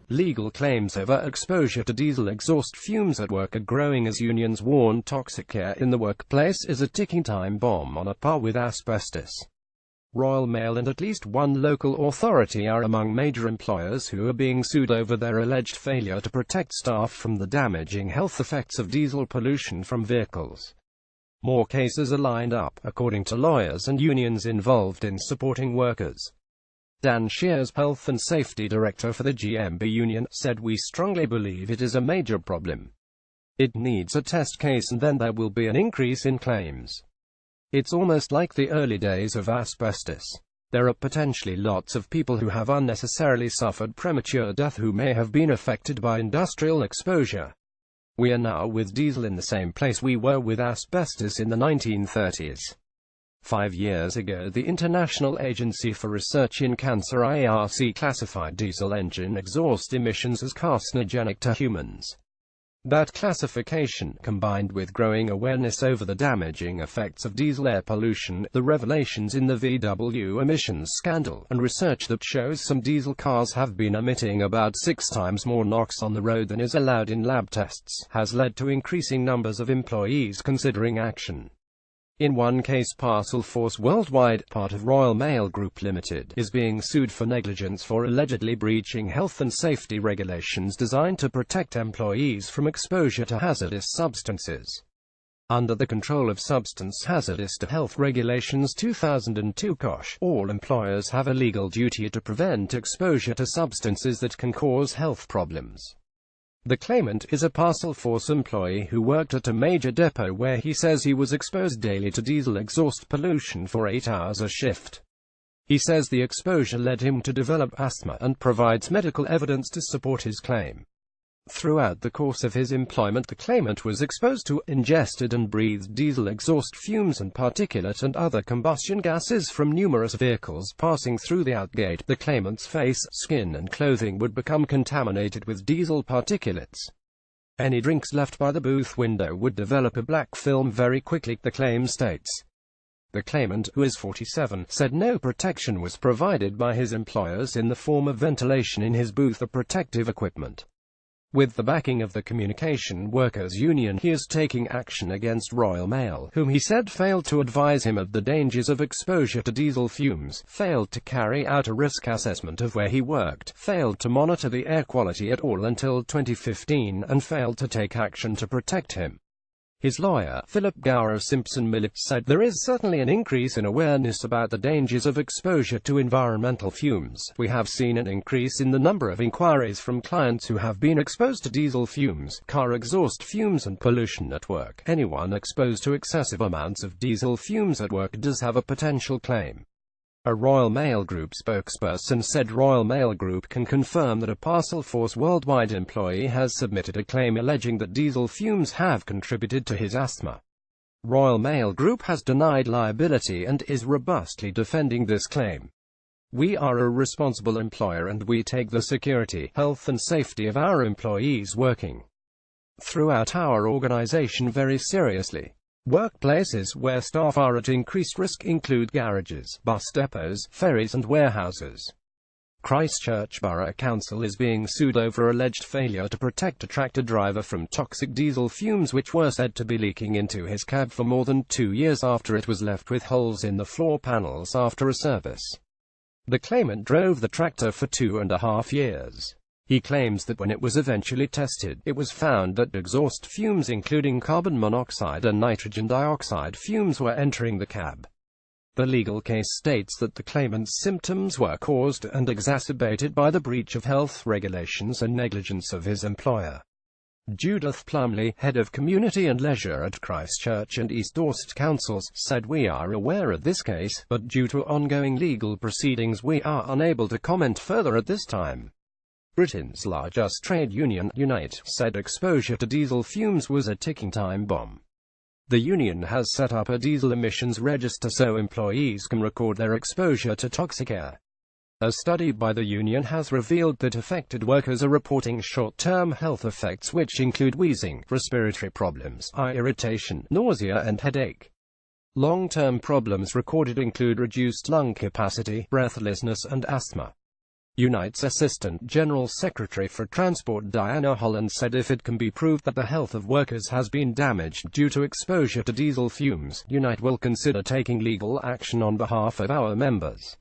Legal claims over exposure to diesel exhaust fumes at work are growing as unions warn toxic air in the workplace is a ticking time bomb on a par with asbestos. Royal Mail and at least one local authority are among major employers who are being sued over their alleged failure to protect staff from the damaging health effects of diesel pollution from vehicles. More cases are lined up, according to lawyers and unions involved in supporting workers. Dan Shears, Health and Safety Director for the GMB Union, said, "We strongly believe it is a major problem. It needs a test case and then there will be an increase in claims. It's almost like the early days of asbestos. There are potentially lots of people who have unnecessarily suffered premature death who may have been affected by industrial exposure. We are now with diesel in the same place we were with asbestos in the 1930s. 5 years ago, the International Agency for Research in Cancer (IARC) classified diesel engine exhaust emissions as carcinogenic to humans. That classification, combined with growing awareness over the damaging effects of diesel air pollution, the revelations in the VW emissions scandal, and research that shows some diesel cars have been emitting about 6 times more NOx on the road than is allowed in lab tests, has led to increasing numbers of employees considering action. In one case, Parcel Force Worldwide, part of Royal Mail Group Limited, is being sued for negligence for allegedly breaching health and safety regulations designed to protect employees from exposure to hazardous substances. Under the Control of Substance Hazardous to Health Regulations 2002 (COSH), all employers have a legal duty to prevent exposure to substances that can cause health problems. The claimant is a Parcel Force employee who worked at a major depot where he says he was exposed daily to diesel exhaust pollution for 8 hours a shift. He says the exposure led him to develop asthma and provides medical evidence to support his claim. Throughout the course of his employment, the claimant was exposed to, ingested and breathed diesel exhaust fumes and particulate and other combustion gases from numerous vehicles passing through the outgate. The claimant's face, skin and clothing would become contaminated with diesel particulates. Any drinks left by the booth window would develop a black film very quickly, the claim states. The claimant, who is 47, said no protection was provided by his employers in the form of ventilation in his booth or protective equipment. With the backing of the Communication Workers Union, he is taking action against Royal Mail, whom he said failed to advise him of the dangers of exposure to diesel fumes, failed to carry out a risk assessment of where he worked, failed to monitor the air quality at all until 2015, and failed to take action to protect him. His lawyer, Philip Gower of Simpson Miller, said, "There is certainly an increase in awareness about the dangers of exposure to environmental fumes. We have seen an increase in the number of inquiries from clients who have been exposed to diesel fumes, car exhaust fumes and pollution at work. Anyone exposed to excessive amounts of diesel fumes at work does have a potential claim." A Royal Mail Group spokesperson said Royal Mail Group can confirm that a Parcel Force Worldwide employee has submitted a claim alleging that diesel fumes have contributed to his asthma. Royal Mail Group has denied liability and is robustly defending this claim. "We are a responsible employer and we take the security, health and safety of our employees working throughout our organization very seriously. Workplaces where staff are at increased risk include garages, bus depots, ferries and warehouses." Christchurch Borough Council is being sued over alleged failure to protect a tractor driver from toxic diesel fumes which were said to be leaking into his cab for more than 2 years after it was left with holes in the floor panels after a service. The claimant drove the tractor for 2.5 years. He claims that when it was eventually tested, it was found that exhaust fumes including carbon monoxide and nitrogen dioxide fumes were entering the cab. The legal case states that the claimant's symptoms were caused and exacerbated by the breach of health regulations and negligence of his employer. Judith Plumley, head of Community and Leisure at Christchurch and East Dorset Councils, said, "We are aware of this case, but due to ongoing legal proceedings we are unable to comment further at this time." Britain's largest trade union, Unite, said exposure to diesel fumes was a ticking time bomb. The union has set up a diesel emissions register so employees can record their exposure to toxic air. A study by the union has revealed that affected workers are reporting short-term health effects which include wheezing, respiratory problems, eye irritation, nausea and headache. Long-term problems recorded include reduced lung capacity, breathlessness and asthma. Unite's Assistant General Secretary for Transport Diana Holland said if it can be proved that the health of workers has been damaged due to exposure to diesel fumes, Unite will consider taking legal action on behalf of our members.